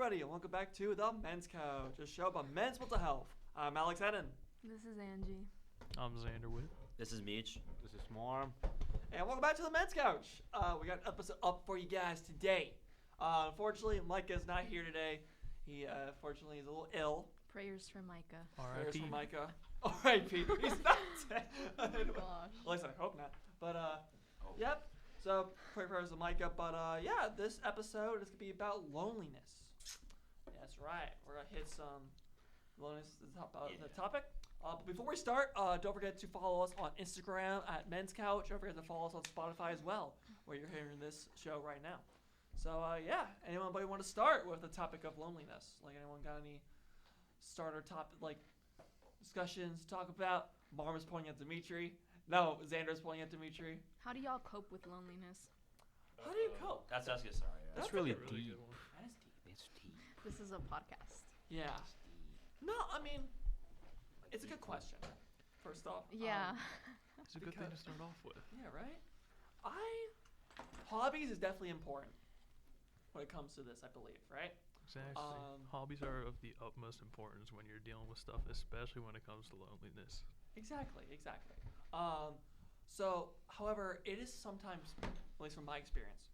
everybody, and welcome back to the Men's Couch, a show about men's mental health. I'm Alex Hedden. This is Angie. I'm Xander with. This is Meech. This is Smarm. And welcome back to the Men's Couch. We got an episode up for you guys today. Unfortunately, Micah's not here today. He, unfortunately, is a little ill. Prayers for Micah. Prayers for Micah. R.I.P. He's not dead. Oh gosh. At least I hope not. But, yep. So, prayers to Micah. But, yeah, this episode is going to be about loneliness. That's right. We're going to hit some loneliness the topic. But before we start, don't forget to follow us on Instagram at Men's Couch. Don't forget to follow us on Spotify as well, where you're hearing this show right now. So, yeah, anybody want to start with the topic of loneliness? Like, anyone got any starter topic, like, discussions to talk about? Marma's pointing at Dimitri. No, Xander's pointing at Dimitri. How do y'all cope with loneliness? How do you cope? That's good. Sorry. That's really a really deep. good one. That is deep. It's deep. This is a podcast. Yeah. No, I mean, it's a good question. First off. Yeah. It's a good thing to start off with. Yeah, right? Hobbies is definitely important when it comes to this, I believe, right? Exactly. Hobbies are of the utmost importance when you're dealing with stuff, especially when it comes to loneliness. Exactly. So, however, it is sometimes, at least from my experience,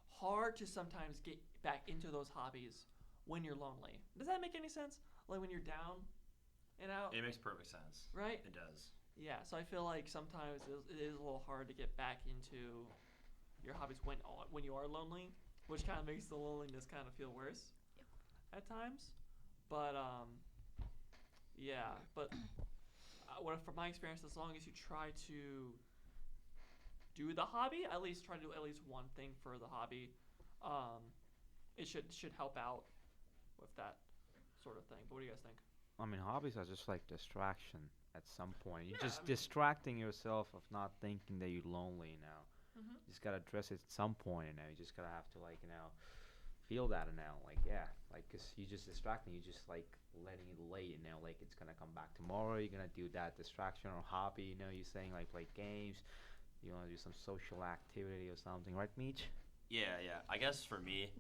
hard to sometimes get back into those hobbies when you're lonely. Does that make any sense? Like when you're down and out? It makes perfect sense. Right? It does. Yeah, so I feel like sometimes it is a little hard to get back into your hobbies when you are lonely, which kind of makes the loneliness kind of feel worse at times. But, yeah, but from my experience, as long as you try to do the hobby, at least try to do at least one thing for the hobby, it should help out with that sort of thing. But what do you guys think? I mean, hobbies are just like distraction at some point. You're Yeah, just distracting yourself of not thinking that you're lonely now. Mm-hmm. You just gotta address it at some point, you just gotta have to, like, feel that now. Like, yeah, like, cause you're just distracting. You're just, like, letting it lay, like, it's gonna come back tomorrow. You're gonna do that distraction or hobby, you're saying, like, play games. You wanna do some social activity or something, right, Meech? Yeah. I guess for me,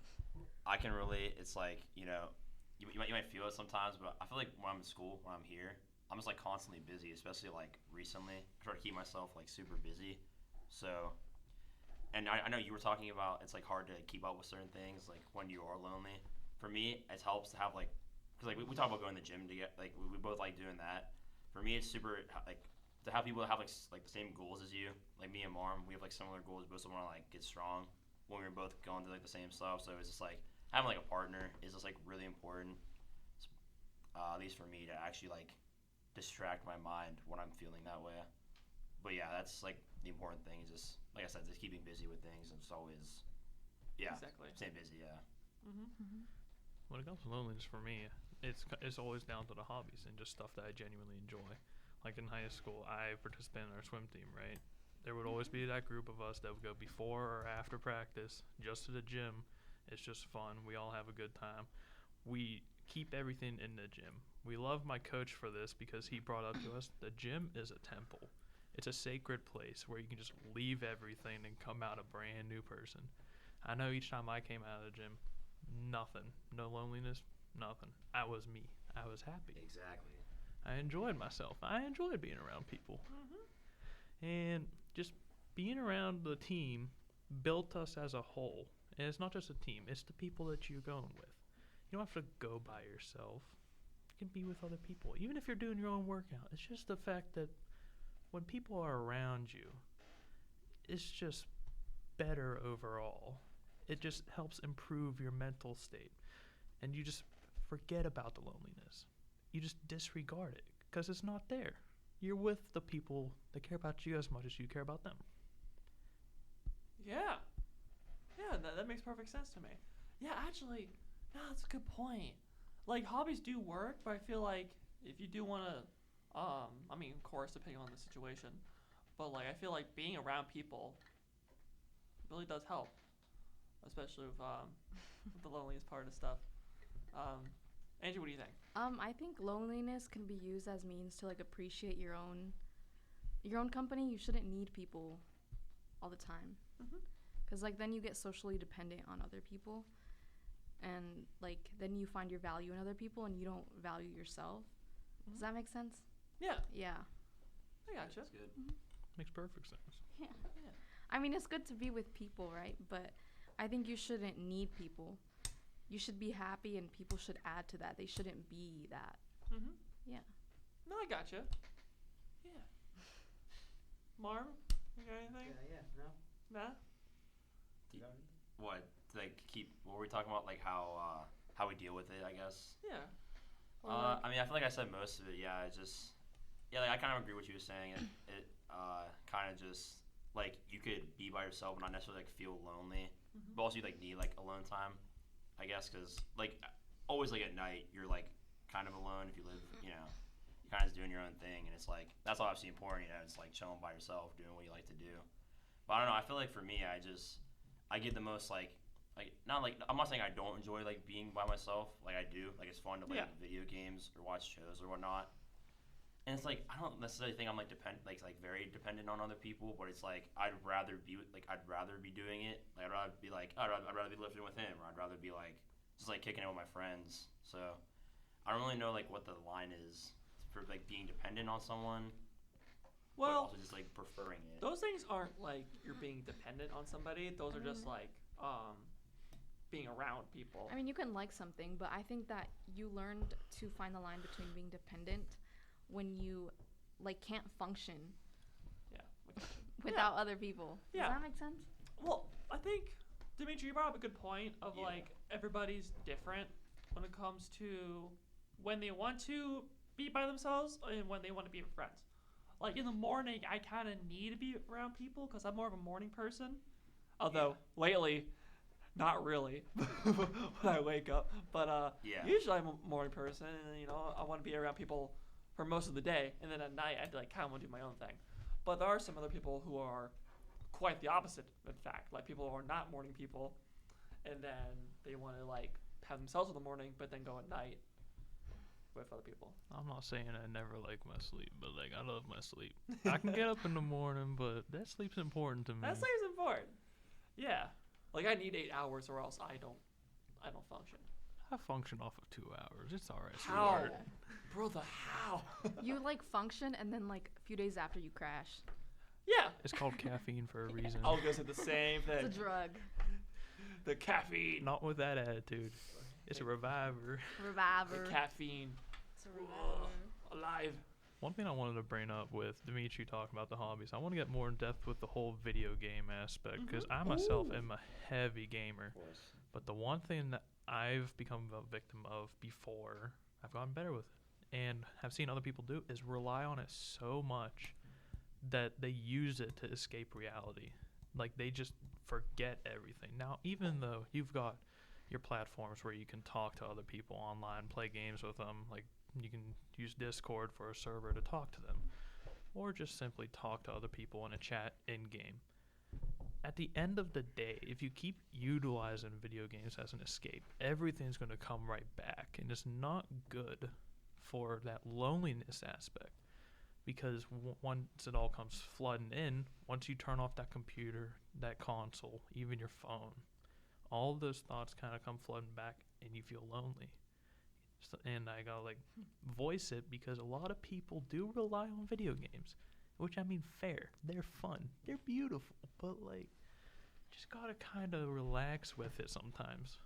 I can relate. It's like, you might feel it sometimes, but I feel like when I'm in school, when I'm here, I'm just like constantly busy, especially like recently. I try to keep myself like super busy. So, and I know you were talking about it's like hard to keep up with certain things like when you are lonely. For me, it helps to have like, because like we talk about going to the gym to get like we both like doing that. For me, it's super like to have people that have like the same goals as you. Like me and Marm, we have like similar goals. We both want to like get strong when we're both going to like the same stuff. So it's just like having like a partner is just like really important. At least for me to actually like distract my mind when I'm feeling that way. But yeah, that's like the important thing is just like I said, just keeping busy with things and just always Exactly. staying busy. Yeah. Mm-hmm. When it comes to loneliness for me, it's always down to the hobbies and just stuff that I genuinely enjoy. Like in high school, I participated in our swim team, right? There would always be that group of us that would go before or after practice just to the gym. It's just fun. We all have a good time. We keep everything in the gym. We love my coach for this because he brought up to us the gym is a temple. It's a sacred place where you can just leave everything and come out a brand new person. I know each time I came out of the gym, nothing. No loneliness, nothing. I was me. I was happy. Exactly. I enjoyed myself. I enjoyed being around people. Mm-hmm. And just being around the team built us as a whole. And it's not just a team. It's the people that you're going with. You don't have to go by yourself. You can be with other people. Even if you're doing your own workout. It's just the fact that when people are around you, it's just better overall. It just helps improve your mental state. And you just forget about the loneliness. You just disregard it because it's not there. You're with the people that care about you as much as you care about them. Yeah, that makes perfect sense to me. Yeah, actually, no, that's a good point. Like, hobbies do work, but I feel like if you do want to, I mean, of course, depending on the situation, but, like, I feel like being around people really does help, especially with the loneliness part of stuff. Angie, what do you think? I think loneliness can be used as means to like appreciate your own company. You shouldn't need people all the time. Mm-hmm. Because like then you get socially dependent on other people. and like then you find your value in other people and you don't value yourself. Does that make sense? Yeah, Yeah. I gotcha. That's good. Makes perfect sense. Yeah. Yeah. I mean, it's good to be with people, right? But I think you shouldn't need people. You should be happy, and people should add to that. They shouldn't be that. Mm-hmm. Yeah. No, I gotcha. Yeah. Marm, you got anything? No. Nah? What? Like keep? What were we talking about? Like how we deal with it? I guess. Yeah. Or like- I mean, I feel like I said most of it. Yeah, it just. Yeah, like I kind of agree with what you were saying. It kind of just like you could be by yourself and not necessarily like feel lonely, Mhm. but also you like need like alone time, I guess, because like always like at night you're like kind of alone if you live, you know, you're kind of just doing your own thing, and it's like that's obviously important, you know, it's like chilling by yourself, doing what you like to do. But I don't know, I feel like for me, I get the most like not like I'm not saying I don't enjoy like being by myself, like I do, like it's fun to play Yeah. video games or watch shows or whatnot. And it's like I don't necessarily think I'm like very dependent on other people, but it's like I'd rather be doing it. Like I'd rather be like I'd rather be living with him, or I'd rather be like just like kicking it with my friends. So I don't really know like what the line is for like being dependent on someone, but Well, also just like preferring it. those things aren't like you're being dependent on somebody. Those are just like being around people. I mean, you can like something, but I think that you learned to find the line between being dependent when you like can't function Yeah. without other people. Yeah. Does that make sense? Well, I think Dimitri, you brought up a good point of Yeah. like everybody's different when it comes to when they want to be by themselves and when they want to be with friends. Like in the morning, I kind of need to be around people because I'm more of a morning person. Although lately, not really when I wake up. But Yeah. usually I'm a morning person, and you know I want to be around people for most of the day, and then at night I like kind of want to do my own thing. But there are some other people who are quite the opposite. In fact, like people who are not morning people, and then they want to like have themselves in the morning, but then go at night with other people. I'm not saying I never like my sleep, but like I love my sleep. I can get up in the morning, but that sleep's important to me. That sleep's important. Yeah, like I need 8 hours or else I don't function. I function off of 2 hours. It's alright. How, sweetheart. brother? How? You like function, and then like a few days after you crash. Yeah. It's called caffeine for a reason. I'll go say the same It's thing. a drug. The caffeine. Not with that attitude. It's a reviver. Reviver. The caffeine. It's a reviver. Alive. One thing I wanted to bring up with Dimitri talking about the hobbies, I want to get more in depth with the whole video game aspect because I myself am a heavy gamer. Of course. But the one thing that I've become a victim of before I've gotten better with it and have seen other people do is rely on it so much that they use it to escape reality. Like they just forget everything. Now, even though you've got your platforms where you can talk to other people online, play games with them, like you can use Discord for a server to talk to them, or just simply talk to other people in a chat in-game. At the end of the day, if you keep utilizing video games as an escape, everything's going to come right back, and it's not good for that loneliness aspect because once it all comes flooding in, once you turn off that computer, that console, even your phone, all of those thoughts kind of come flooding back and you feel lonely. So, and I gotta like voice it because a lot of people do rely on video games, which I mean fair. They're fun. They're beautiful. But like, just gotta kind of relax with it sometimes.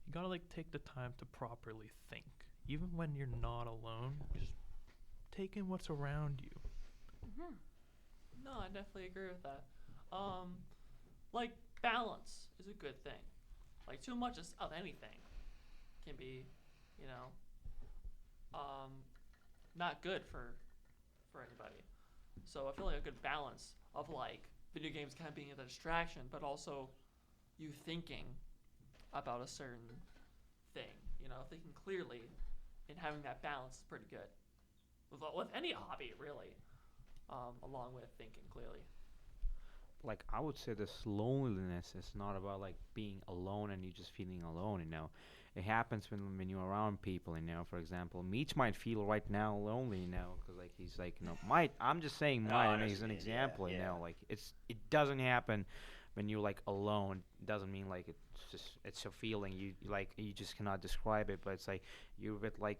You gotta like take the time to properly think. Even when you're not alone, just take in what's around you. Mm-hmm. No, I definitely agree with that. Like balance is a good thing. Like too much of anything can be, you know, not good for anybody. So I feel like a good balance of like video games kind of being a distraction, but also you thinking about a certain thing, you know, thinking clearly and having that balance is pretty good. With any hobby, really, along with thinking clearly. Like I would say this loneliness is not about like being alone and you just feeling alone, you know. It happens when you're around people, you know. For example, Meech might feel right now lonely, you know, because like he's like, you know, I'm just saying No, I mine. He's an understand, example, yeah, you yeah. know. Like it doesn't happen when you're like alone, doesn't mean like it's a feeling you just cannot describe it, but it's like you're with like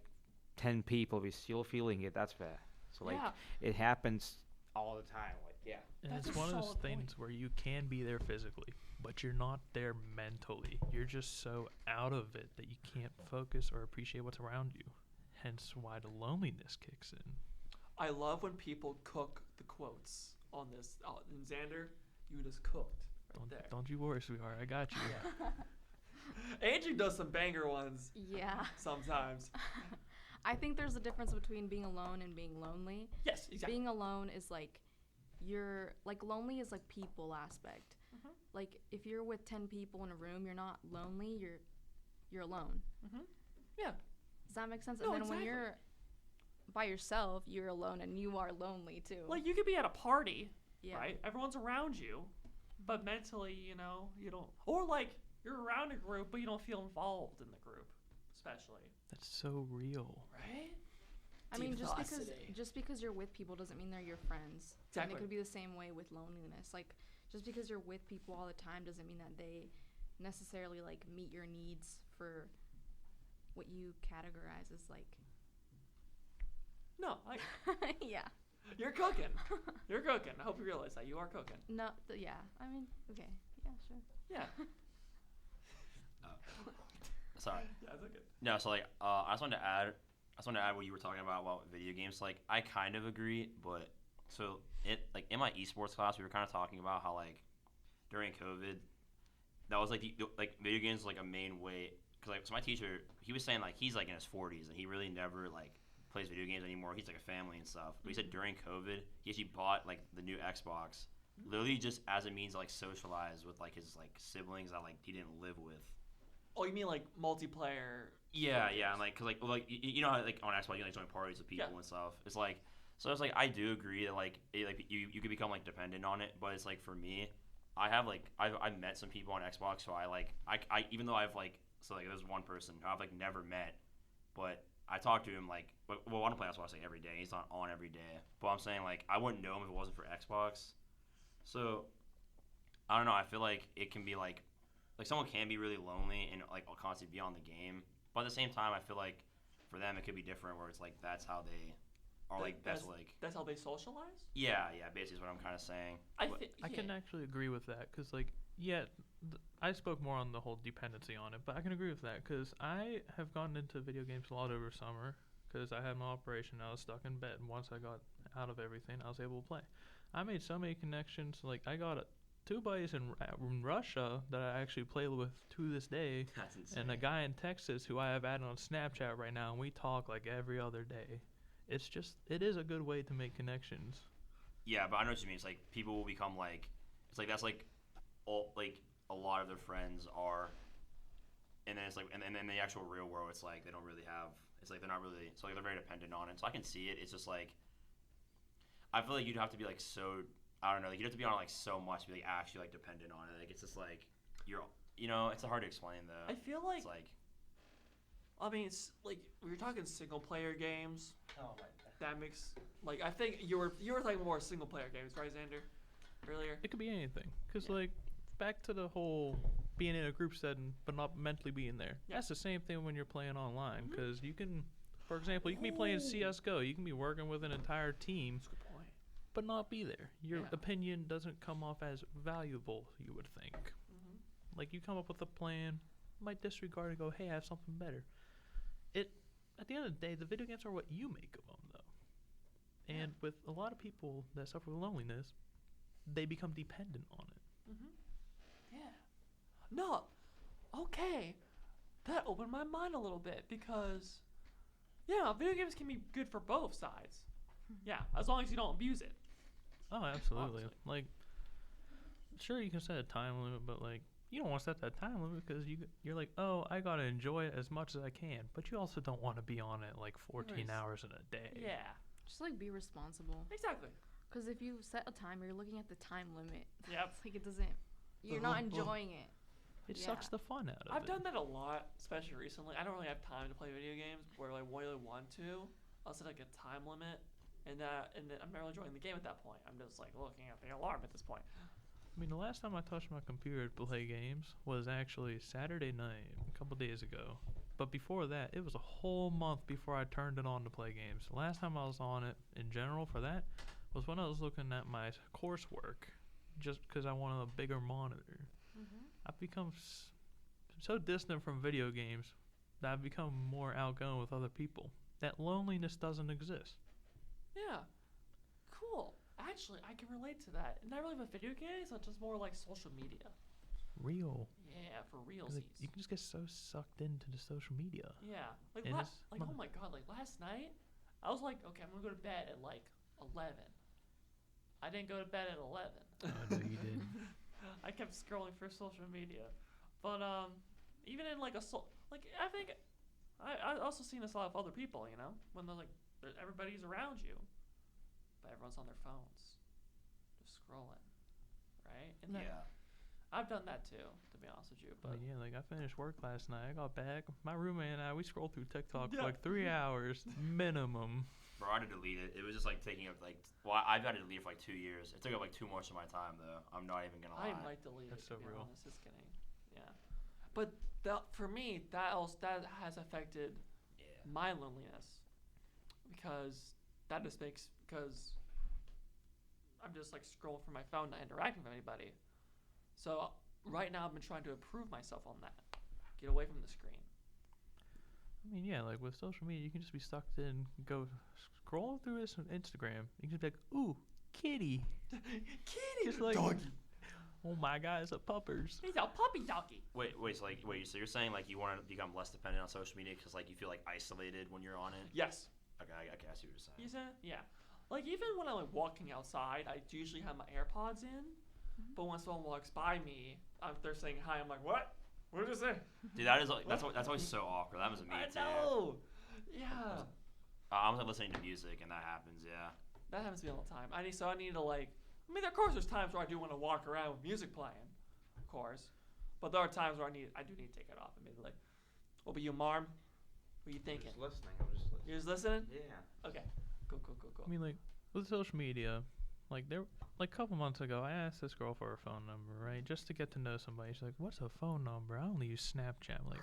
10 people, you're still feeling it. That's fair. So like it happens all the time. Like And That's it's a one of those solid things where you can be there physically, but you're not there mentally. You're just so out of it that you can't focus or appreciate what's around you. Hence why the loneliness kicks in. I love when people cook the quotes on this. Oh, and Xander, you just cooked right there. Don't you worry, sweetheart. I got you. Andrew does some banger ones Yeah. sometimes. I think there's a difference between being alone and being lonely. Yes, exactly. Being alone is like you're like lonely is like people aspect. Mhm. Like if you're with 10 people in a room, you're not lonely, you're alone. Mhm. Yeah. Does that make sense? No, and then when exactly. you're by yourself, you're alone and you are lonely too. Like you could be at a party, yeah. right? Everyone's around you, but mentally, you don't. Or like you're around a group, but you don't feel involved in the group, especially. That's so real. Right? I mean, Deep thoughts today. just because you're with people doesn't mean they're your friends. Exactly. And it could be the same way with loneliness. Like just because you're with people all the time doesn't mean that they necessarily like meet your needs for what you categorize as like No, yeah. you're cooking. You're cooking. I hope you realize that you are cooking. No, yeah. I mean, okay. Yeah, sure. Yeah. Sorry. Yeah, it's okay. No, so like I just wanted to add what you were talking about video games. Like I kind of agree, but so like in my esports class we were kind of talking about how like during COVID that was like like video games like a main way, because like so my teacher, he was saying like he's like in his 40s and he really never like plays video games anymore. He's like a family and stuff. But he said during COVID he actually bought like the new Xbox literally just as a means to like socialize with like his like siblings that like he didn't live with. Oh, you mean like multiplayer? Yeah, and like, cause like you know how like on Xbox you like join parties with people and stuff. It's like, so it's like I do agree that like you could become like dependent on it, but it's like for me, I have like I've met some people on Xbox, so I even though I've like so like there's one person who I've like never met, but I talk to him like well I want to play Xbox like every day. He's not on every day, but I'm saying like I wouldn't know him if it wasn't for Xbox. So I don't know. I feel like it can be like someone can be really lonely and like constantly be on the game, but at the same time I feel like for them it could be different where it's like that's how they are like best like that's how they socialize. Yeah, basically is what I'm kind of saying. I can actually agree with that because like I spoke more on the whole dependency on it, but I can agree with that because I have gotten into video games a lot over summer because I had my operation. I was stuck in bed, and once I got out of everything I was able to play. I made so many connections. Like I got 2 buddies in Russia that I actually play with to this day. That's insane. And a guy in Texas who I have added on Snapchat right now, and we talk like every other day. It is a good way to make connections. Yeah, but I know what you mean. It's like people will become like, it's like that's like all like a lot of their friends are, and then it's like and then in the actual real world it's like they don't really have. It's like they're not really. So like they're very dependent on it. So I can see it. It's just like I feel like you'd have to be like so. I don't know. Like you'd have to be on like so much to be like actually like dependent on it. Like it's just like it's hard to explain though. I feel like it's like. I mean, it's like we were talking single player games. Oh my God. That makes like I think you were talking more single player games, right, Xander? Earlier. It could be anything. Because, like, back to the whole being in a group setting but not mentally being there. Yeah. That's the same thing when you're playing online. Because you can, for example, you can be playing CSGO. You can be working with an entire team That's a good point. but not be there. Your Yeah. opinion doesn't come off as valuable, you would think. Mm-hmm. Like, you come up with a plan, might disregard and go, hey, I have something better. At the end of the day, the video games are what you make of them, though. And with a lot of people that suffer with loneliness, they become dependent on it. Mm-hmm. Yeah. No. Okay. That opened my mind a little bit because, yeah, video games can be good for both sides. Yeah, as long as you don't abuse it. Oh, absolutely. Obviously. Like, sure, you can set a time limit, but, like, you don't want to set that time limit because you're like, oh, I got to enjoy it as much as I can. But you also don't want to be on it, like, 14 hours in a day. Yeah. Just like be responsible. Exactly. Because if you set a timer, you're looking at the time limit. Yep. It's like it doesn't. You're not enjoying it. It Yeah. sucks the fun out of it. I've done that a lot, especially recently. I don't really have time to play video games where I really want to. I'll set like a time limit, and then I'm not really enjoying the game at that point. I'm just like looking at the alarm at this point. I mean, the last time I touched my computer to play games was actually Saturday night, a couple days ago. But before that, it was a whole month before I turned it on to play games. The last time I was on it in general for that was when I was looking at my coursework, just because I wanted a bigger monitor. Mm-hmm. I've become so distant from video games that I've become more outgoing with other people. That loneliness doesn't exist. Yeah. Cool. Actually, I can relate to that. Not really with video games, but just more like social media. Real. Yeah, for 'Cause, realsies. like, you can just get so sucked into the social media. Yeah. Like, And oh my god, like last night, I was like, okay, I'm going to go to bed at like 11. I didn't go to bed at 11. No, you didn't. I kept scrolling through social media. But even in like I think I also seen this a lot of other people, you know, when they're like everybody's around you, but everyone's on their phones, just scrolling, right? And then Yeah. I've done that too, to be honest with you. But Yeah, like I finished work last night. I got back. My roommate and I, we scrolled through TikTok Yeah. for like 3 hours minimum. Bro, I had to delete it. It was just like taking up like. Well, I've had to delete it for like 2 years. It took up like too much of my time though. I'm not even gonna lie. I might delete That's it. so To be real. honest, just kidding. Yeah, but for me, that has affected Yeah. my loneliness because because I'm just like scrolling through my phone, not interacting with anybody. So right now, I've been trying to improve myself on that. Get away from the screen. I mean, yeah, like with social media, you can just be stuck in, go scroll through this on Instagram. You can just be like, ooh, kitty. Kitty, Just like, doggy. oh my God, it's a puppers. He's a puppy doggy. Wait, so you're saying like you want to become less dependent on social media because like you feel like isolated when you're on it? Yes. Okay, I see what you're saying. You said, yeah. Like even when I'm like walking outside, I usually have my AirPods in. But when someone walks by me, they're saying hi. I'm like, what? What did you say? Dude, that's always so awkward. That was me I too. know. Yeah. I'm like listening to music and that happens. Yeah. That happens to me all the time. I need to like. I mean, of course, there's times where I do want to walk around with music playing, of course. But there are times where I do need to take it off admittedly. What about you, Marm? What are you thinking? I'm just listening. You're just listening? Yeah. Okay. Cool. I mean, like with social media, like a couple months ago, I asked this girl for her phone number, right, just to get to know somebody. She's like, "What's a phone number? I only use Snapchat." I'm like,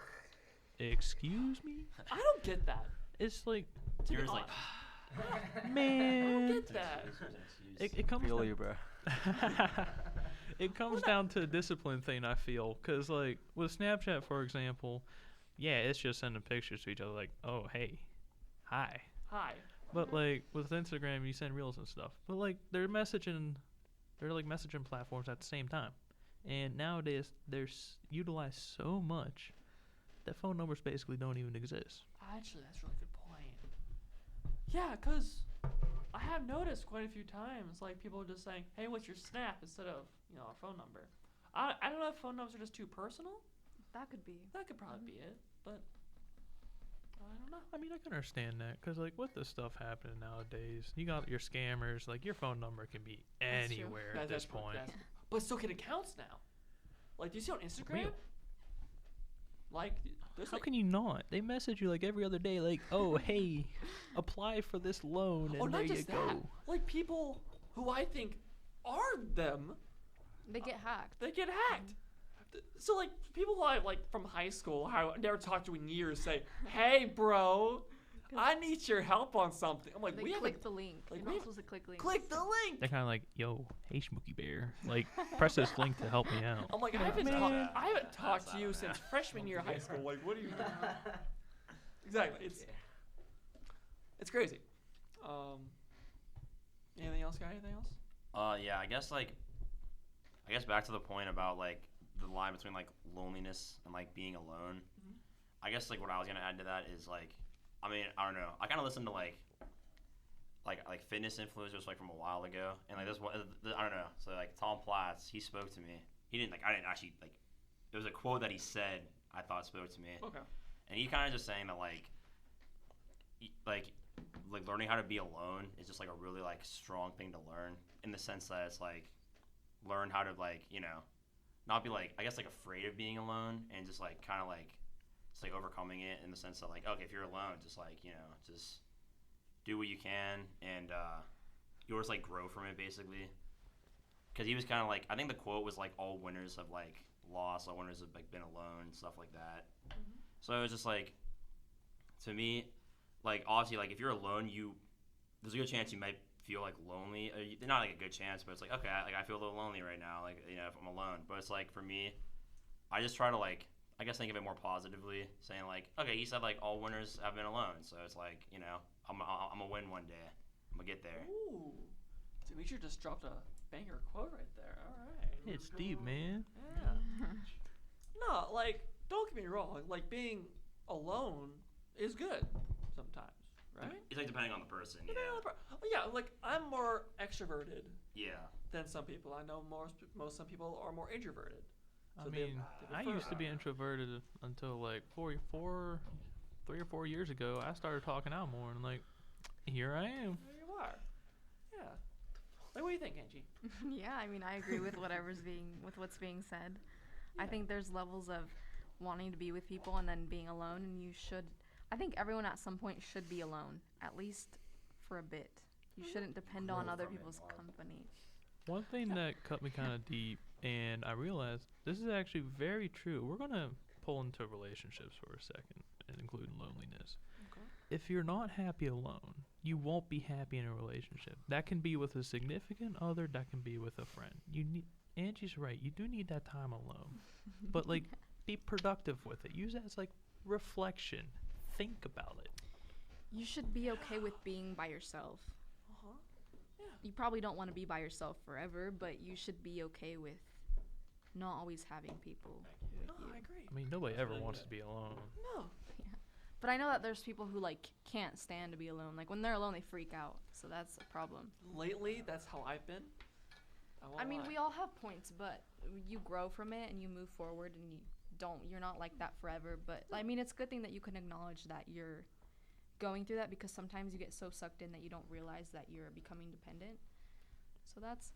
excuse me? I don't get that. It's like, To be Yours like. honest. man. I don't get that. It comes. Feel down- you, bro. It comes down to a discipline thing, I feel, because like with Snapchat, for example, yeah, it's just sending pictures to each other, like, oh hey, hi. Hi. But like with Instagram, you send reels and stuff. But like they're like messaging platforms at the same time, and nowadays they're utilized so much that phone numbers basically don't even exist. Actually, that's a really good point. Yeah, because I have noticed quite a few times, like, people are just saying, hey, what's your Snap, instead of, a phone number. I don't know if phone numbers are just too personal. That could be. That could probably be it, but I don't know. I mean, I can understand that, because like with the stuff happening nowadays, you got your scammers. Like your phone number can be That's true. anywhere That- at this that's pro- point. that's- But so can accounts now. Like, do you see on Instagram? Real. Like, there's How like, can you not? They message you like every other day, like, oh hey, apply for this loan, and oh, there not you just go. that. Like, people who I think are them, They get hacked. they get hacked. So, like, people who I, like, from high school, who I never talked to in years, say, hey, bro, I need your help on something. I'm like, They we have click the link. like, You're we not have- supposed to click links. click the link. They're kind of like, yo, hey Smokey Bear, like press this link to help me out. I'm like, I haven't, Man. I haven't talked to you That's since not- freshman year of high school. Like, what are you doing? Exactly. It's crazy. Anything else, guy? Anything else? Yeah, I guess back to the point about like the line between like loneliness and like being alone. Mhm. I guess like what I was gonna add to that is like, I mean, I don't know. I kind of listened to like fitness influencers like from a while ago, and like this one, I don't know. So like Tom Platz, he spoke to me. I didn't actually like. It was a quote that he said I thought spoke to me, Okay. and he kind of just saying that like learning how to be alone is just like a really like strong thing to learn, in the sense that it's like learn how to like not be like, I guess, like afraid of being alone, and just like kind of like just like overcoming it, in the sense that like, okay, if you're alone, just like just do what you can, and you always like grow from it basically. because he was kind of like, I think the quote was like, all winners have like lost, all winners have like been alone, stuff like that. Mm-hmm. So it was just like, to me, like obviously like if you're alone, there's a good chance you might feel like lonely. Not like a good chance, but it's like, okay, I feel a little lonely right now, like, you know, if I'm alone. But it's like, for me, I just try to like, I guess think of it more positively, saying like, okay, he said like all winners have been alone, so it's like, you know, I'm gonna win one day. I'm gonna get there. Ooh, Demetri just dropped a banger quote right there. All right. It's deep, man. Yeah. No, like, don't get me wrong. Like, being alone is good sometimes, right? It's like depending on the person. Depending Yeah. on the yeah, like I'm more extroverted Yeah. than some people. I know some people are more introverted. I So mean, I differ. used to be introverted until like 3 or 4 years ago. I started talking out more, and like, here I am. There you are. Yeah. Like, what do you think, Angie? Yeah, I mean, I agree with what's being said. I Yeah. think there's levels of wanting to be with people and then being alone, and I think everyone at some point should be alone, at least for a bit. You shouldn't depend on Grow other from it, people's Mark. company. One thing that cut me kind of deep, and I realized this is actually very true. We're gonna pull into relationships for a second, and including loneliness. Okay. If you're not happy alone, you won't be happy in a relationship. That can be with a significant other. That can be with a friend. Angie's right. You do need that time alone, but like, be productive with it. Use it as like reflection. Think about it. You should be okay with being by yourself. Uh-huh. You probably don't want to be by yourself forever, but you should be okay with not always having people with No, you. I agree. I mean, nobody ever really wants good. to be alone. No. But I know that there's people who like can't stand to be alone. Like when they're alone, they freak out. So that's a problem. Lately, that's how I've been. I mean, we all have points, but you grow from it and you move forward, and you're not like that forever. But I mean, it's a good thing that you can acknowledge that you're going through that, because sometimes you get so sucked in that you don't realize that you're becoming dependent. So that's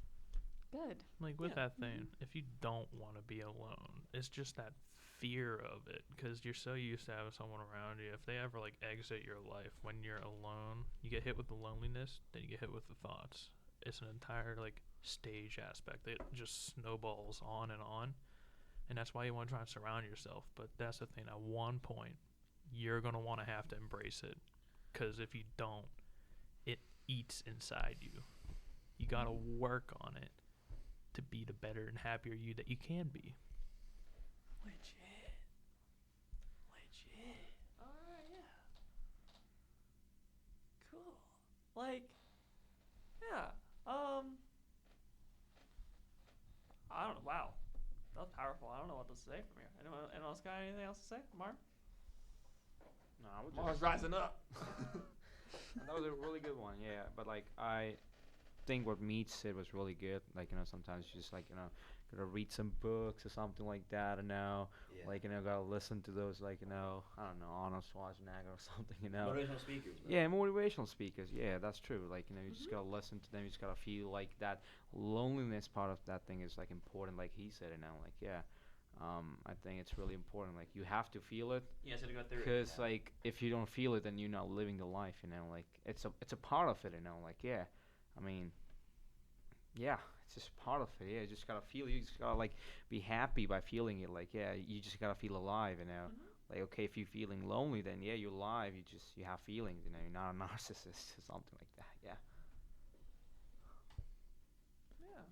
good. Like with Yeah. that thing, if you don't want to be alone, it's just that fear of it, because you're so used to having someone around you. If they ever like exit your life when you're alone, you get hit with the loneliness, then you get hit with the thoughts. It's an entire like stage aspect. It just snowballs on, and that's why you want to try and surround yourself. But that's the thing. At one point, you're gonna want to have to embrace it, because if you don't, it eats inside you. You gotta work on it to be the better and happier you that you can be. Legit. Alright, yeah. Cool. Like, yeah. I don't know. Wow. That was powerful. I don't know what to say from here. Anyone else got anything else to say? Mark? No, I would Mark's just. rising up. That was a really good one, yeah. But like, I think what Mead said was really good. Like, sometimes you just like, gotta read some books or something like that, Yeah. like, gotta listen to those, like, I don't know, Arnold Schwarzenegger or something, Motivational speakers. Bro. Yeah, motivational speakers. Yeah, that's true. Like, you just gotta listen to them. You just gotta feel like that loneliness part of that thing is like important, like he said, like, yeah. I think it's really important. Like, you have to feel it, Yeah, so to go through it. because like if you don't feel it, then you're not living the life. Like, it's a part of it. Like, yeah. I mean, yeah, it's just part of it. Yeah, you just gotta feel. You just gotta like be happy by feeling it. Like, yeah, you just gotta feel alive. Like, okay, if you're feeling lonely, then yeah, you're alive. You have feelings. You're not a narcissist or something like that. Yeah. Yeah.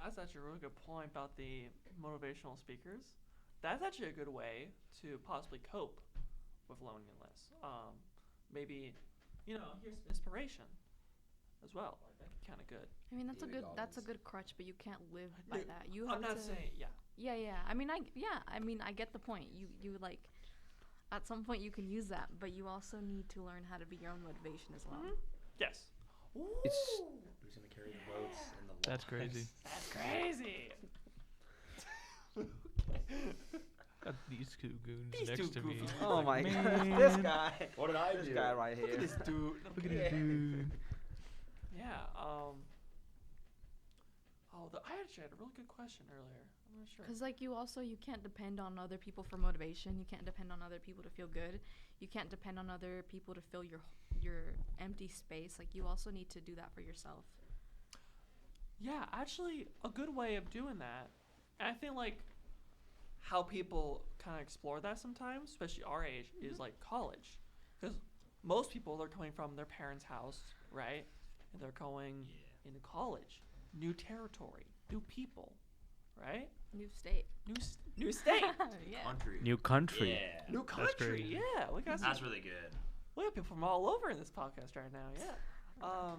That's actually a really good point about the motivational speakers. That's actually a good way to possibly cope with loneliness. Maybe, here's some inspiration as well. Like, that'd be kind of good. I mean, that's David a Goggins. good crutch, but you can't live by No, that. You have I'm not to. saying, yeah. Yeah. I mean, I get the point. You like, at some point you can use that, but you also need to learn how to be your own motivation as well. Yes. Ooh, It's- Who's gonna carry the boats and the That's crazy. that's crazy. Got these two goons These next two to me. goofy- Oh my god, Man. this guy. What did I This do? guy right Look here. at this dude. Look at this dude. Yeah. I actually had a really good question earlier. I'm not sure. Because like you can't depend on other people for motivation. You can't depend on other people to feel good. You can't depend on other people to fill your empty space. Like, you also need to do that for yourself. Yeah, actually, a good way of doing that. And I feel like how people kind of explore that sometimes, especially our age, is like college. Because most people, they're coming from their parents' house, right? And they're going into college. New territory, new people, right? New state. New state. Yeah. Country. New country. Yeah. New That's country. crazy. Yeah. We got That's really good. we have people from all over in this podcast right now. Yeah.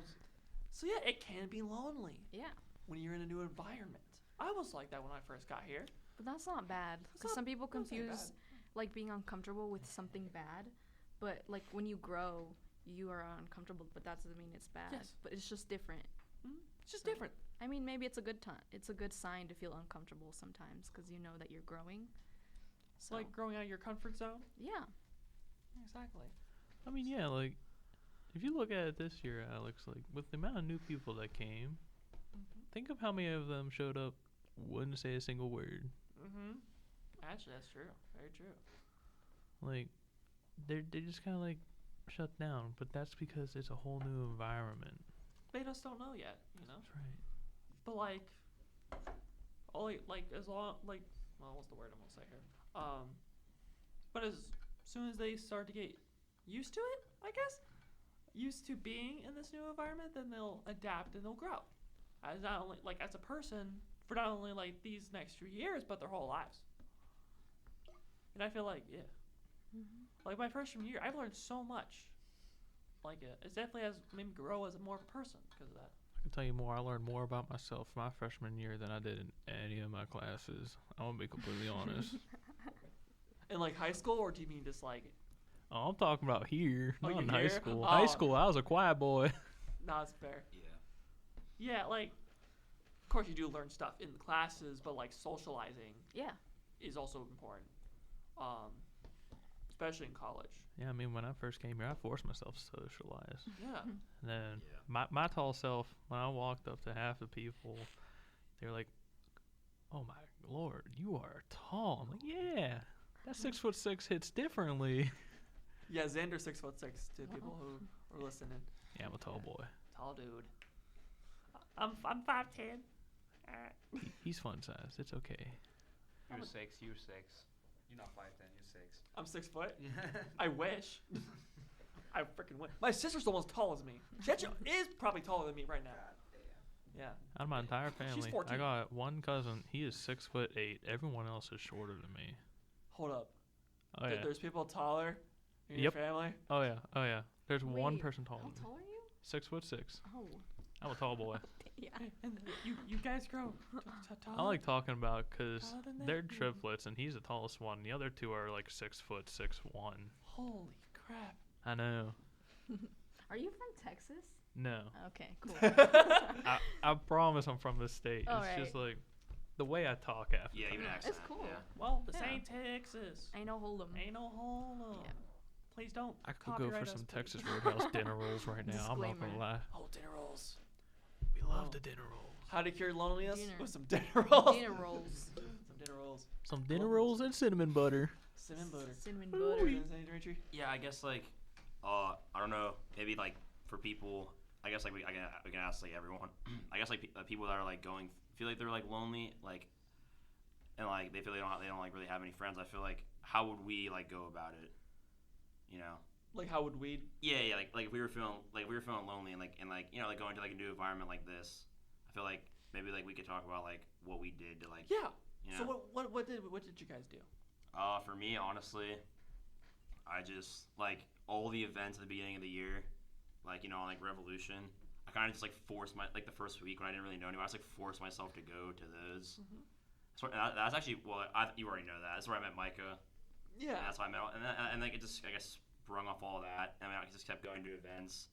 So yeah, it can be lonely Yeah. when you're in a new environment. I was like that when I first got here. But that's not bad. Because some people that's not confuse like being uncomfortable with something bad. But like when you grow, you are uncomfortable. But that doesn't mean it's bad. Yes. But it's just different. It's just So, different. I mean, maybe it's a good time. It's a good sign to feel uncomfortable sometimes because you know that you're growing. It's So like growing out of your comfort zone. yeah. Exactly. I mean, yeah, like if you look at it this year, Alex, like with the amount of new people that came, think of how many of them showed up, wouldn't say a single word. Actually, that's true. Very true. Like they just kind of like shut down, but that's because it's a whole new environment. They just don't know yet, you know. That's right. But like, only like as long like, well, what's the word I'm gonna say here? But as soon as they start to get used to it, I guess, used to being in this new environment, then they'll adapt and they'll grow. As not only like as a person for not only like these next few years, but their whole lives. And I feel like like my freshman year, I've learned so much. Like it definitely has made me grow as more of a person because of that. I can tell you more. I learned more about myself my freshman year than I did in any of my classes. I'm gonna be completely honest. In like high school, or do you mean just like? Oh, I'm talking about here, Oh, not you in high here? school. Oh. High school, I was a quiet boy. Nah, it's fair. Yeah. Yeah, like, of course you do learn stuff in the classes, but like socializing Yeah. is also important, especially in college. Yeah, I mean, when I first came here, I forced myself to socialize. Yeah. And then Yeah. my tall self, when I walked up to half the people, they were like, "Oh my lord, you are tall." I'm like, "Yeah, that 6'6" hits differently." Yeah, Xander 6'6" to people who are listening. Yeah, I'm a tall boy. Tall dude. I'm 5'10". He's fun sized. It's okay. You're 6. You're 6. You're not 5'10". You're 6. I'm 6 foot. I wish. I freaking wish. My sister's almost tall as me. She actually is probably taller than me right now. Yeah. Out of my entire family, 14. I got one cousin. He is 6'8". Everyone else is shorter than me. Hold up. Oh yeah. There's people taller in your Yep. family? Oh yeah. Oh yeah. There's one Wait, person taller How than me. tall are you? 6'6". Oh. I'm a tall boy. Yeah. And you guys grow taller? I like talking about because Taller than that? they're triplets, and he's the tallest one. The other two are like 6 foot, 6'1". Holy crap. I know. Are you from Texas? No, Okay, cool. I promise I'm from this state. All It's just right. like the way I talk after. Yeah, even It's accent. cool. Yeah. Well, this Yeah. ain't Texas. Ain't no hold 'em. Ain't no hole. Yeah. Please don't. I could go for copyright some us, please. Texas Roadhouse dinner rolls right now. I'm not gonna Disclaimer. lie. Oh, dinner rolls. We love Oh. the dinner rolls. How to cure loneliness? Dinner. With some dinner rolls. Dinner rolls. Some dinner rolls. Some dinner rolls and cinnamon butter. Cinnamon butter. Cinnamon What butter. are you saying, Dimitri? Yeah, I guess like, I don't know, maybe like for people, I guess like we can ask like everyone. I guess like people that are like feel like they're like lonely, like, and like they feel they don't like really have any friends. I feel like how would we like go about it? You know? Like, how would we? Yeah, like if we were feeling lonely and like you know like going to like a new environment like this. I feel like maybe like we could talk about like what we did to like. Yeah. You So know? what did you guys do? For me, honestly, I just like all the events at the beginning of the year, like you know, like Revolution. I kind of just like forced the first week when I didn't really know anyone. I just like forced myself to go to those. So that's actually you already know that. That's where I met Micah. Yeah. And that's how I met, and like it just I guess sprung off all that, and I just kept going to events.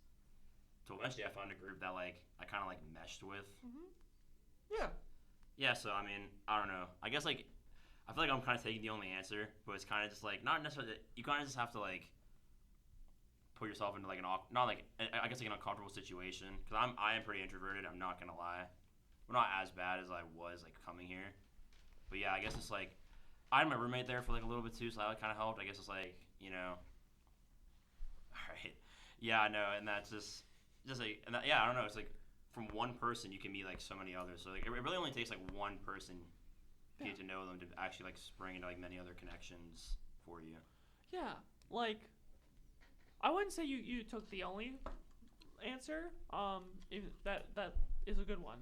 So eventually, I found a group that like I kind of like meshed with. Yeah. Yeah, so I mean, I don't know. I guess like I feel like I'm kind of taking the only answer, but it's kind of just like not necessarily. You kind of just have to like put yourself into like not like I guess like an uncomfortable situation because I am pretty introverted. I'm not gonna lie. We're not as bad as I was like coming here, but yeah, I guess it's like I had my roommate there for like a little bit too, so that kind of helped. I guess it's like you know. All right. Yeah, I know, and that's just like and that, yeah, I don't know. It's like from one person you can meet like so many others. So like it really only takes like one person to get to know them to actually like spring into like many other connections for you. Yeah, like I wouldn't say you took the only answer. That is a good one.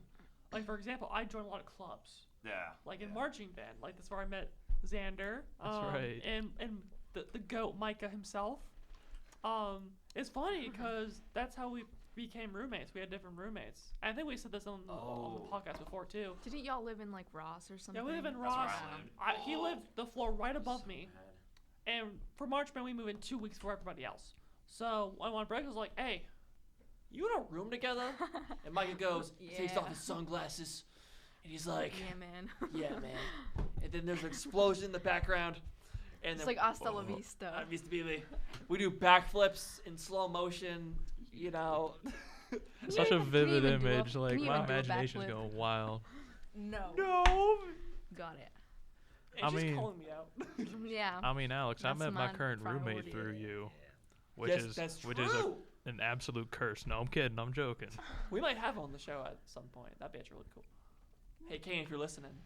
Like for example, I joined a lot of clubs. Yeah. Like in marching band. Like that's where I met Xander. That's right. And the goat Micah himself. It's funny because that's how we became roommates. We had different roommates. I think we said this on the podcast before too. Didn't y'all live in like Ross or something? Yeah, we live in That's where Ross. I lived. He lived the floor right above me. And for March band, we moved in 2 weeks before everybody else. So on one break, I was like, "Hey, you in a room together?" And Micah goes, takes off his sunglasses, and he's like, "Yeah, man." "Yeah, man." And then there's an explosion in the background, and It's then like hasta la vista. We do backflips in slow motion, you know. Such a vivid even do a- image. Like can you my even do a imagination's backflip? going wild. No. Got it. And I she's mean- calling me out. Yeah. I mean, Alex, I That's met my my current priority. roommate through you, which Yes, is that's which true. is an absolute curse. No, I'm kidding. I'm joking. We might have her on the show at some point. That'd be actually really cool. Hey, Kane, if you're listening.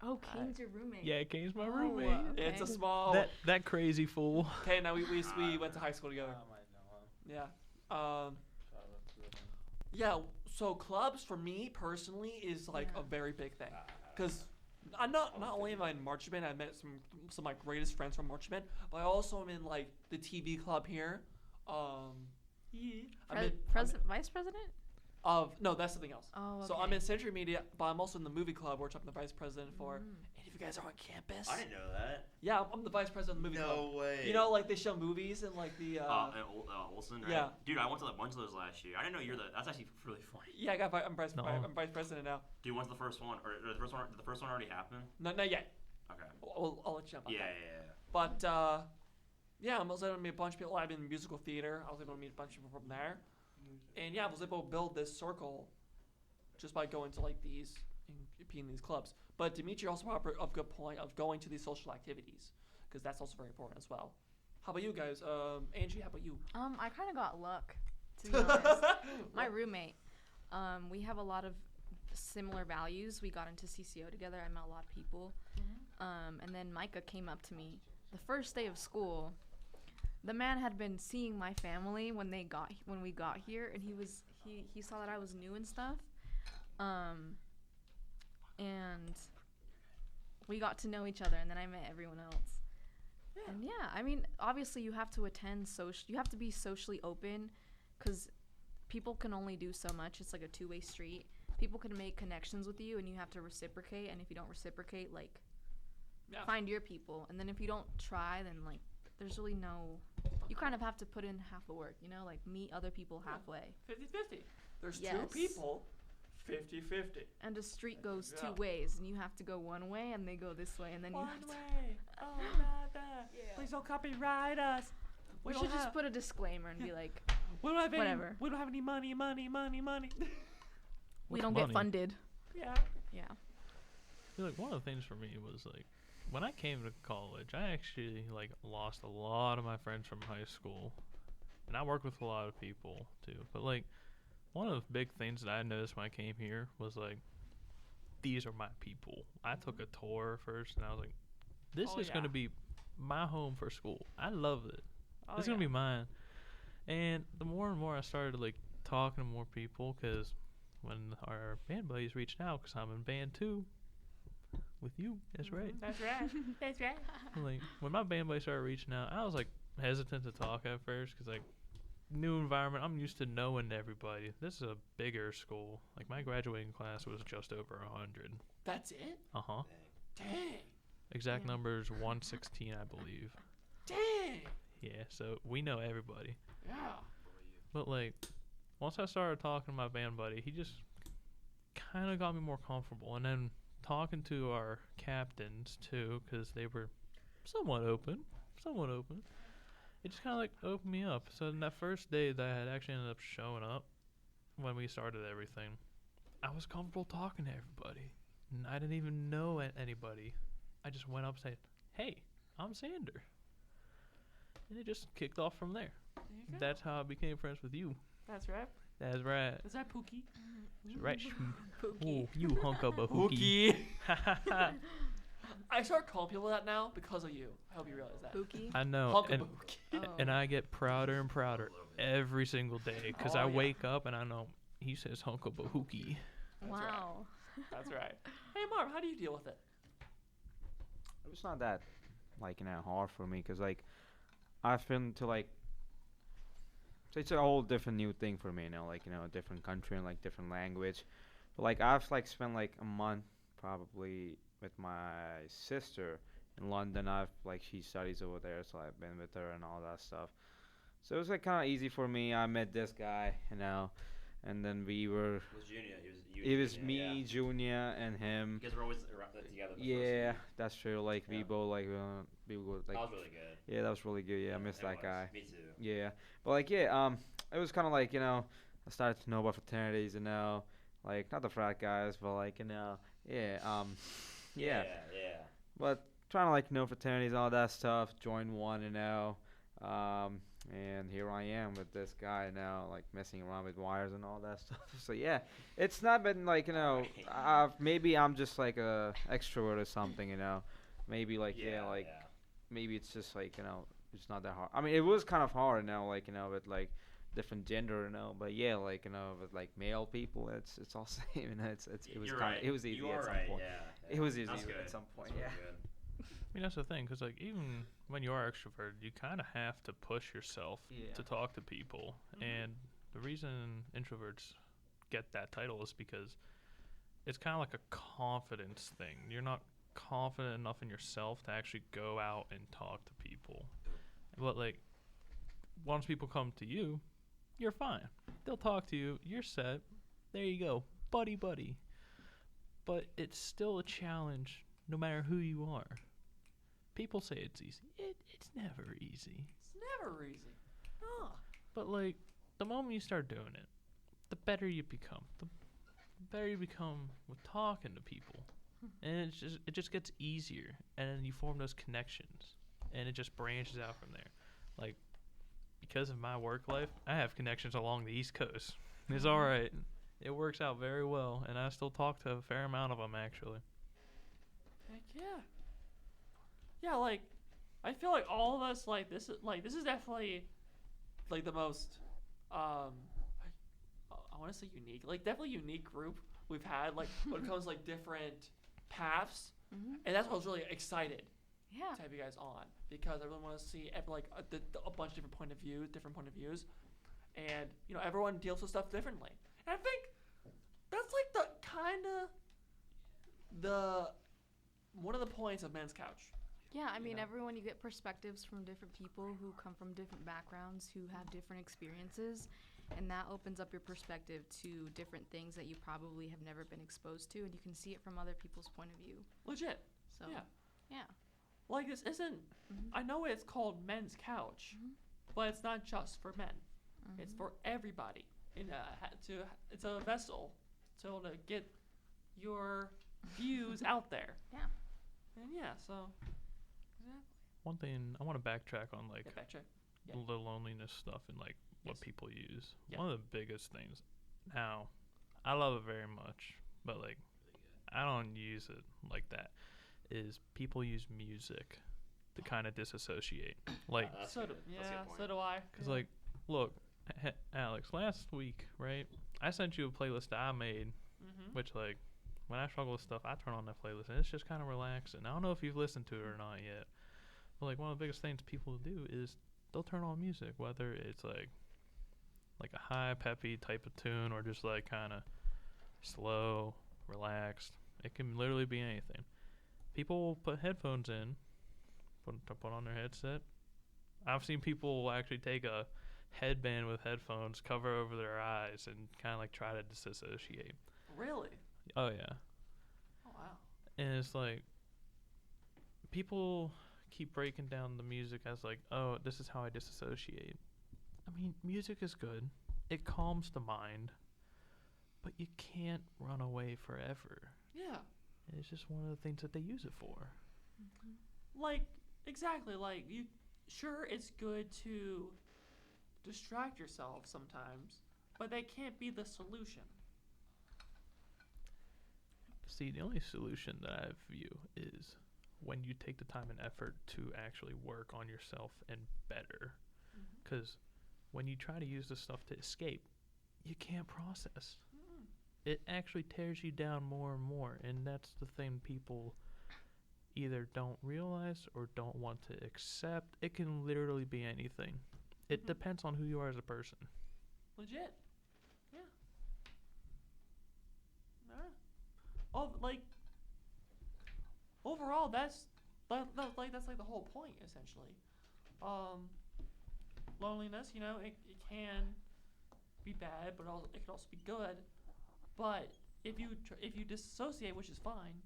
Oh, Kane's your roommate. Yeah, Kane's my Oh, roommate. okay. It's a small. That crazy fool. Okay, now we went to high school together. Yeah. Yeah. So clubs for me personally is like a very big thing, because not only am I in marching band, I met some of my greatest friends from marching band, but I also am in like the TV club here. Vice president? No, that's something else. Oh, okay. So I'm in Century Media, but I'm also in the movie club, which I'm the vice president for. And if you guys are on campus, I didn't know that. yeah, I'm the vice president of the movie club. No way. You know, like they show movies and like the. Olsen, right? Yeah. Dude, I went to a bunch of those last year. I didn't know you're the. That's actually really funny. Yeah, I'm vice president now. Dude, when's the first one? Or the first one? Did the first one already happen? Not yet. Okay. I'll let you know about that. Yeah. But yeah, I was able to meet a bunch of people. I've been in musical theater. I was able to meet a bunch of people from there. And yeah, I was able to build this circle just by going to like these and being in these clubs. But Dimitri also brought up a good point of going to these social activities, because that's also very important as well. How about you guys? Angie, how about you? I kind of got luck, to be honest. My roommate, we have a lot of similar values. We got into CCO together. I met a lot of people. And then Micah came up to me the first day of school. The man had been seeing my family when we got here, and he saw that I was new and stuff. And we got to know each other, and then I met everyone else. Yeah. And yeah, I mean, obviously you have to you have to be socially open, because people can only do so much. It's like a two-way street. People can make connections with you, and you have to reciprocate, and if you don't reciprocate, like, find your people. And then if you don't try, then, like, there's really no... You kind of have to put in half the work, you know? Like, meet other people halfway. 50-50. There's two people, 50-50. And the street goes two ways, and you have to go one way, and they go this way, and then you have to... way. Oh, not that. Yeah. Please don't copyright us. We should just put a disclaimer and be like, we don't have whatever. We don't have any money. We don't get funded. Yeah. Yeah. I feel like one of the things for me was like, when I came to college, I actually like lost a lot of my friends from high school, and I worked with a lot of people too. But like, one of the big things that I noticed when I came here was like, these are my people. I took a tour first, and I was like, this is gonna be my home for school. I love it. It's gonna be mine. And the more and more I started like talking to more people, because when our band buddies reached out, because I'm in band too. With you, that's right. That's right. That's right. Like when my band buddies started reaching out, I was like hesitant to talk at first, because like new environment. I'm used to knowing everybody. This is a bigger school. Like my graduating class was just over 100. That's it? Dang. Exact number is 116, I believe. Dang. Yeah, so we know everybody. Yeah. But like once I started talking to my band buddy, he just kind of got me more comfortable, and then talking to our captains too, because they were somewhat open. It just kind of like opened me up. So in that first day that I had actually ended up showing up, when we started everything, I was comfortable talking to everybody, and I didn't even know anybody. I just went up and said, "Hey, I'm Xander," and it just kicked off from there. That's how I became friends with you. That's right. That's right. Is that Pookie? Right. Pookie. Ooh, you hunk of a hookie. I start calling people that now because of you. I hope you realize that. Pookie. I know. Hunk of a hookie. And I get prouder and prouder every single day because I wake up and I know he says hunk of a hookie. Wow. That's right. Hey, Marv, how do you deal with it? It's not that hard for me because I've been to so it's a whole different new thing for me now, a different country and different language. But I've spent a month probably with my sister in London. She studies over there, so I've been with her and all that stuff. So it was kind of easy for me. I met this guy, and then we were. It was Junior. It was Junior, me, yeah. Junior, and him. You guys were always together. Yeah, that's true. We Yeah. both we were That was really good. Yeah, that was really good. Yeah, I missed it that was. guy. Me too. Yeah, but it was kind of I started to know about fraternities, not the frat guys, but yeah. Yeah. But trying to know fraternities and all that stuff, joined one, and here I am with this guy now, messing around with wires and all that stuff. So yeah, it's not been maybe I'm just a extrovert or something, maybe maybe it's just it's not that hard. I mean, it was kind of hard with different gender, but yeah, with male people, it's all same, it was You're kind right. of, it was easy You at are some right, point. Yeah. It was easy That's good. at some point. That's Yeah. really good. I mean, that's the thing, because even when you are extroverted, you kind of have to push yourself to talk to people. And the reason introverts get that title is because it's kind of like a confidence thing. You're not confident enough in yourself to actually go out and talk to people. But once people come to you, you're fine. They'll talk to you. You're set. There you go, buddy. But it's still a challenge, no matter who you are. People say it's easy. It's never easy. It's never easy. Oh. But the moment you start doing it, the better you become. The better you become with talking to people, and it just gets easier, and then you form those connections, and it just branches out from there. Because of my work life, I have connections along the East Coast. It's all right. It works out very well, and I still talk to a fair amount of them actually. Heck yeah. Yeah, I feel all of us this is definitely the most I want to say unique, definitely unique group we've had when it comes to different paths, and that's why I was really excited to have you guys on, because I really want to see a bunch of different point of views, and everyone deals with stuff differently, and I think that's the kind of the one of the points of Men's Couch. Yeah, I mean, everyone, you get perspectives from different people who come from different backgrounds, who have different experiences, and that opens up your perspective to different things that you probably have never been exposed to, and you can see it from other people's point of view. Legit. So, yeah. This isn't, I know it's called Men's Couch, but it's not just for men. It's for everybody. It's a vessel to get your views out there. Yeah. And so... One thing I want to backtrack on Yeah. the loneliness stuff and what people use. Yeah. One of the biggest things. Now, I love it very much, but I don't use it like that. Is people use music to kind of disassociate. So do I. Because look, Alex, last week, right? I sent you a playlist that I made, which when I struggle with stuff, I turn on that playlist and it's just kind of relaxing. I don't know if you've listened to it or not yet. But one of the biggest things people do is they'll turn on music, whether it's like a high peppy type of tune or just kind of slow, relaxed. It can literally be anything. People will put headphones in, put on their headset. I've seen people actually take a headband with headphones, cover over their eyes, and kind of try to disassociate. Really? Oh yeah. Oh wow. And it's people keep breaking down the music as oh, this is how I disassociate. I mean, music is good. It calms the mind, but you can't run away forever. Yeah. It's just one of the things that they use it for. Exactly. Sure, it's good to distract yourself sometimes, but they can't be the solution. See, the only solution that I view is when you take the time and effort to actually work on yourself and better. Because when you try to use this stuff to escape, you can't process. It actually tears you down more and more, and that's the thing people either don't realize or don't want to accept. It can literally be anything. It depends on who you are as a person. Legit. Yeah. Oh, like overall, that's like the whole point essentially. Loneliness, you know, it can be bad, but it can also be good. But if you dissociate, which is fine.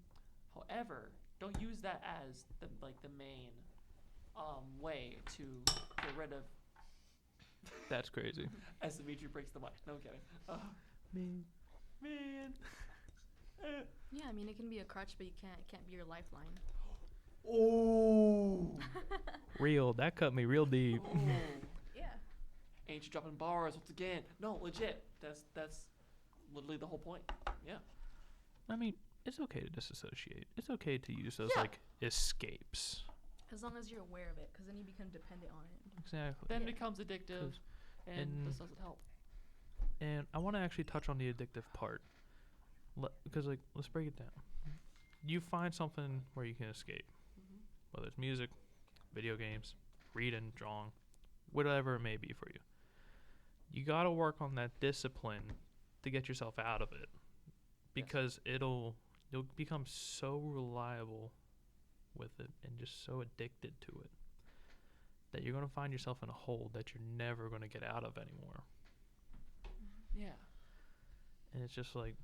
However, don't use that as the main way to get rid of. That's crazy. As Dimitri breaks the mic. No I'm kidding. Man. Yeah, I mean it can be a crutch, but it can't be your lifeline. Oh. Real. That cut me real deep. Oh. Yeah. Ain't you dropping bars once again? No, legit. That's literally the whole point. Yeah. I mean, it's okay to disassociate. It's okay to use those like escapes. As long as you're aware of it, because then you become dependent on it. Exactly. Then it becomes addictive, and this doesn't help. And I want to actually touch on the addictive part. Because, let's break it down. You find something where you can escape. Whether it's music, video games, reading, drawing, whatever it may be for you. You got to work on that discipline to get yourself out of it. Because you'll become so reliable with it and just so addicted to it that you're going to find yourself in a hole that you're never going to get out of anymore. Yeah. And it's just like,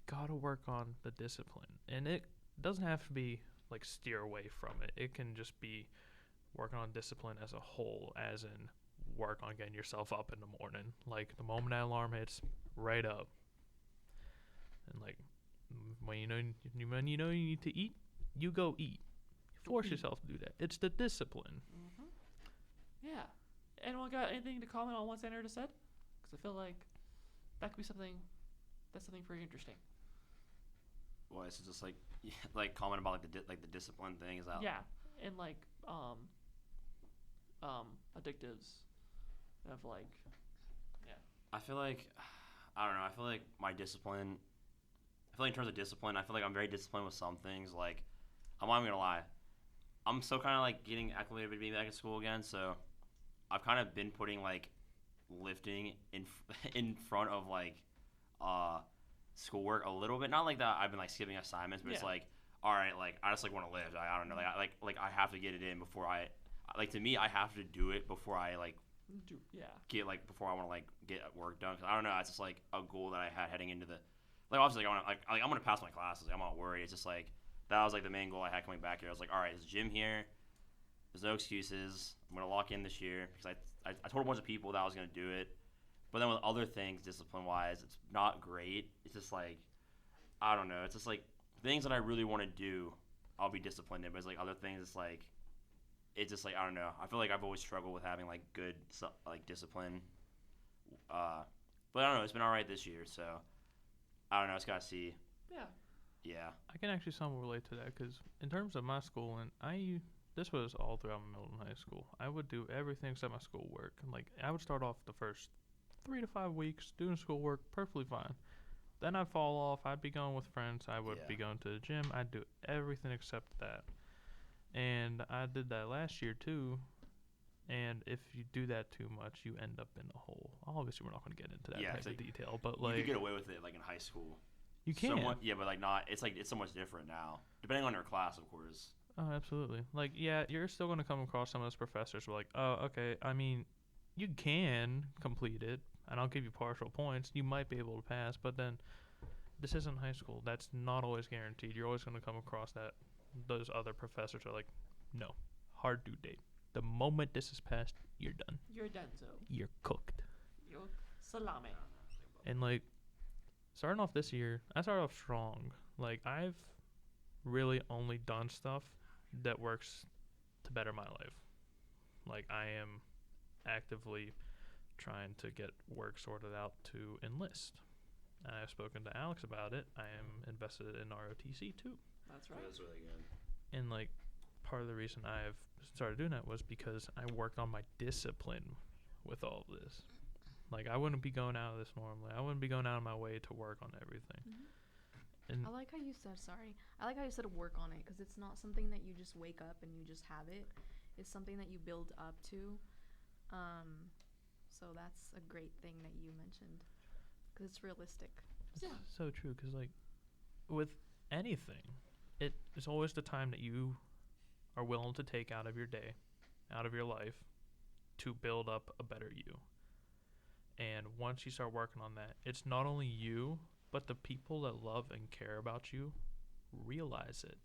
gotta work on the discipline. And it doesn't have to be like steer away from it. It can just be working on discipline as a whole, as in work on getting yourself up in the morning. Like the moment that alarm hits, right up. And like when you know you need to eat, you go eat. Force yourself to do that. It's the discipline. Yeah. Anyone got anything to comment on what Xander just said? Because I feel like that could be something very interesting. Well, it's just like comment about like the discipline thing. Is that? Yeah, and like addictives of like, yeah. I feel like, I don't know. I feel like my discipline. I feel like in terms of discipline, I feel like I'm very disciplined with some things. Like, I'm not even gonna lie, I'm still kind of like getting acclimated to being back at school again. So, I've kind of been putting like lifting in front of like schoolwork a little bit. Not like that I've been like skipping assignments, but it's like, all right, like I just like want to lift. I don't know, like I have to get it in before I to me I have to do it before I like get like before I want to like get work done. Cause I don't know, it's just like a goal that I had heading into the obviously like, I want to I'm gonna pass my classes. Like, I'm not worried. It's just like that was like the main goal I had coming back here. I was like, all right, there's a gym here. There's no excuses. I'm gonna lock in this year because I told a bunch of people that I was gonna do it. But then with other things, discipline-wise, it's not great. It's just like, I don't know. It's just like things that I really want to do, I'll be disciplined in. But it's like other things, it's just like, I don't know. I feel like I've always struggled with having like good like discipline. But I don't know. It's been all right this year, so I don't know. It's gotta see. Yeah. I can actually somewhat relate to that because in terms of my schooling, this was all throughout my middle and high school. I would do everything except my schoolwork. Like I would start off the first 3 to 5 weeks doing schoolwork perfectly fine. Then I'd fall off. I'd be going with friends. I would be going to the gym. I'd do everything except that. And I did that last year too. And if you do that too much, you end up in a hole. Obviously, we're not going to get into that type of detail, but like you could get away with it like in high school. You can. But like not. It's like it's so much different now, depending on your class, of course. Oh, absolutely. Like you're still going to come across some of those professors who are like, oh, okay. I mean, you can complete it, and I'll give you partial points. You might be able to pass, but then this isn't high school. That's not always guaranteed. You're always going to come across those other professors are like, no, hard due date. The moment this is passed, you're done. You're done, so. You're cooked. You're salami. And like, starting off this year, I started off strong. Like, I've really only done stuff that works to better my life. Like, I am actively trying to get work sorted out to enlist. and I've spoken to Alex about it, I am invested in ROTC too. That's right. That's really good. And like part of the reason I've started doing that was because I worked on my discipline with all of this. Like I wouldn't be going out of this normally. I wouldn't be going out of my way to work on everything. And I like how you said work on it, because it's not something that you just wake up and you just have it. It's something that you build up to. So that's a great thing that you mentioned, because it's realistic. it's so true, because like with anything, it is always the time that you are willing to take out of your day, out of your life, to build up a better you. And once you start working on that, it's not only you, but the people that love and care about you realize it.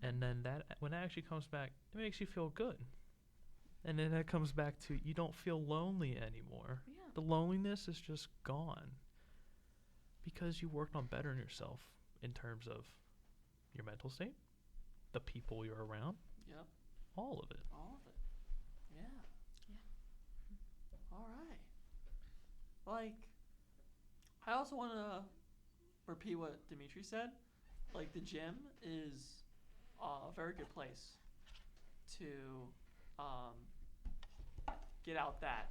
And then that, when that actually comes back, it makes you feel good. And then that comes back to, you don't feel lonely anymore. Yeah. The loneliness is just gone because you worked on bettering yourself in terms of your mental state, the people you're around, Yep. all of it. All of it. Yeah. All right. Like, I also want to repeat what Dimitri said. Like, the gym is a very good place to get out that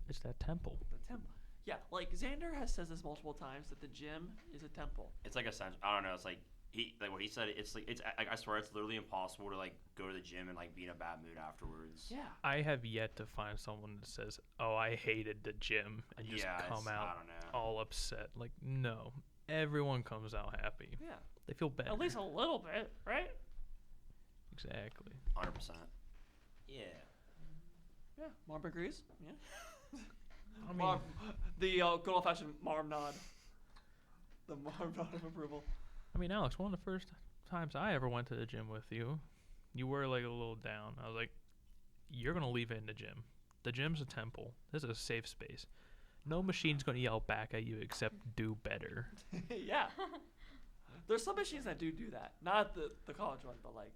It's that temple. the temple. Yeah, like Xander has said this multiple times that the gym is a temple. It's like essential. I don't know. It's like what he said. It's like I swear it's literally impossible to like go to the gym and like be in a bad mood afterwards. Yeah. I have yet to find someone that says, "Oh, I hated the gym," and just come I out don't know. all upset. Like, no, everyone comes out happy. Yeah. They feel better. At least a little bit, right? Exactly. 100%. Yeah. Yeah. Marm agrees. Yeah. I mean, Marm, the good old-fashioned Marm nod. The Marm nod of approval. Alex, one of the first times I ever went to the gym with you, you were like a little down. I was like, "You're gonna leave it in the gym. The gym's a temple. This is a safe space. No machine's gonna yell back at you except do better." Yeah. There's some machines that do that. Not the college one, but like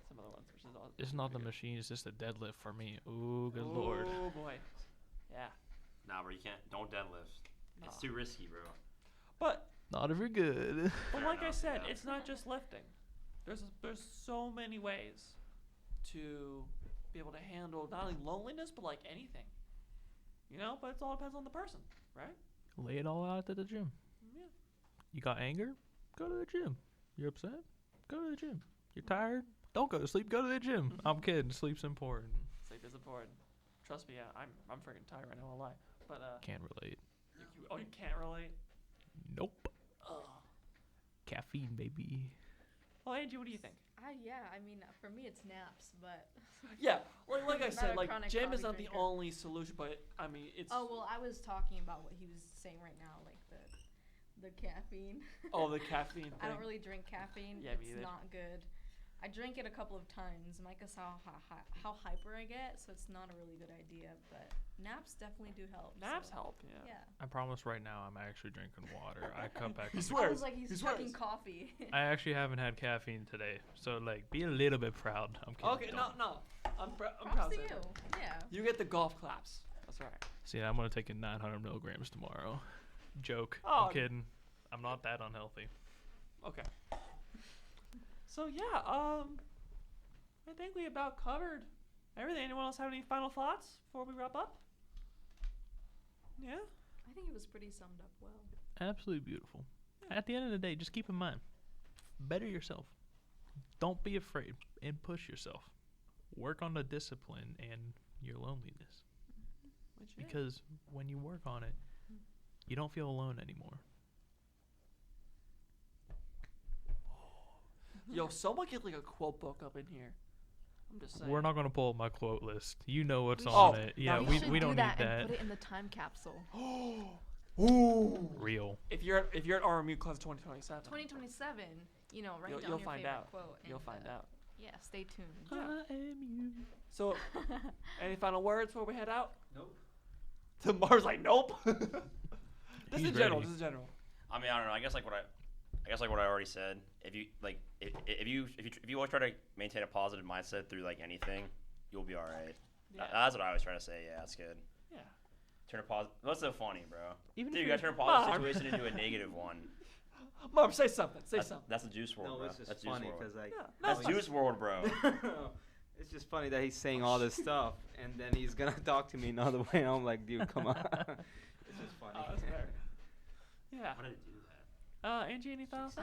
some other ones. Which is all It's not the pretty machine. It's just a deadlift for me. Ooh, good. good lord. Oh boy. Yeah. Nah, bro, you can't. Don't deadlift. It's Nah. too risky, bro. But Not if you're good. But like I enough, said, yeah. it's not just lifting. There's so many ways to be able to handle not only loneliness but like anything. You know, but it all depends on the person, right? Lay it all out at the gym. Yeah. You got anger? Go to the gym. You're upset? Go to the gym. You're tired? Don't go to sleep. Go to the gym. I'm kidding. Sleep's important. Sleep is important. Trust me, I'm freaking tired right now. I'll lie. But Can't relate. you can't relate. Nope. Ugh. Caffeine, baby. Well, Angie, what do you think? For me, it's naps, but. Yeah, like I Not said, a like chronic gym is coffee not drinker. the only solution, but it's. Oh well, I was talking about what he was saying right now, like the caffeine. Oh, the caffeine thing. I don't really drink caffeine. Yeah, me it's either. not good. I drank it a couple of times. Micah saw how hyper I get, so it's not a really good idea. But naps definitely do help. Naps so, help. Yeah. Yeah. I promise right now I'm actually drinking water. I cut back. He on- swears. I was like, he's He chugging swears. coffee. I actually haven't had caffeine today. So, like, be a little bit proud. I'm kidding. Okay, Don't. no. I'm proud Props of to that. you. Yeah. You get the golf claps. That's right. See, I'm going to take in 900 milligrams tomorrow. Joke. Oh. I'm kidding. I'm not that unhealthy. Okay. So yeah, I think we about covered everything. Anyone else have any final thoughts before we wrap up? Yeah. I think it was pretty summed up well. Absolutely beautiful. At the end of the day, just keep in mind, better yourself. Don't be afraid and push yourself. Work on the discipline and your loneliness. Because when you work on it, you don't feel alone anymore. Yo, someone get like a quote book up in here. I'm just saying. We're not going to pull up my quote list. You know what's We on should- it. Yeah, no, we should don't do that need and that. put it in the time capsule. Ooh. Real. If you're at RMU class 2027, 2027. Write You'll- down you'll your find favorite out. quote. you'll and, find out. Yeah, stay tuned. Yeah. I am you. So, any final words before we head out? Nope. The Mars like nope. This He's is general. ready. This is general. I mean, I don't know. I guess like what I already said. If you like, if you always try to maintain a positive mindset through like anything, you'll be all right. Yeah. That's what I always try to say. Yeah, that's good. Yeah. Turn a positive. What's so funny, bro? Even Dude, if you gotta turn a Mom. positive situation into a negative one. Mom, say something. Say something. That's the Juice World, No, bro. it's just That's Juice funny World. because like Yeah. That's No, Juice World, bro. it's just funny that he's saying all this stuff and then he's gonna talk to me another way. And I'm like, dude, come on. It's just funny. Oh, that's fair. Yeah. Why did it do that? Angie, any thoughts?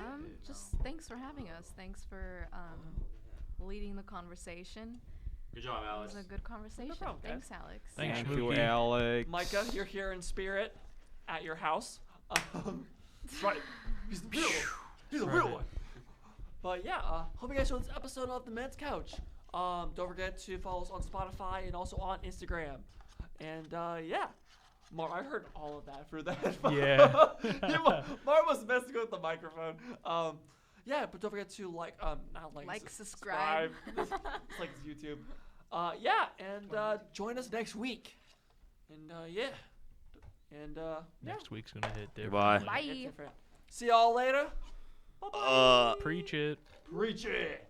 Just thanks for having us. Thanks for leading the conversation. Good job, It Alex. was a good conversation. problem, guys. Thanks, Alex. Thanks, Thank you, Mookie. Alex. Micah, you're here in spirit at your house. That's right. He's the real one. He's the real one. But yeah, hope you guys enjoyed this episode of The Men's Couch. Don't forget to follow us on Spotify and also on Instagram. And yeah. Mar, I heard all of that for that. Yeah. Mar was messing with the microphone. Yeah, but don't forget to Like, subscribe. It's like it's YouTube. Yeah, and join us next week. And yeah. And yeah. Next week's gonna hit Goodbye. differently. Bye. Different. See y'all later. Bye-bye. Preach it. Preach it.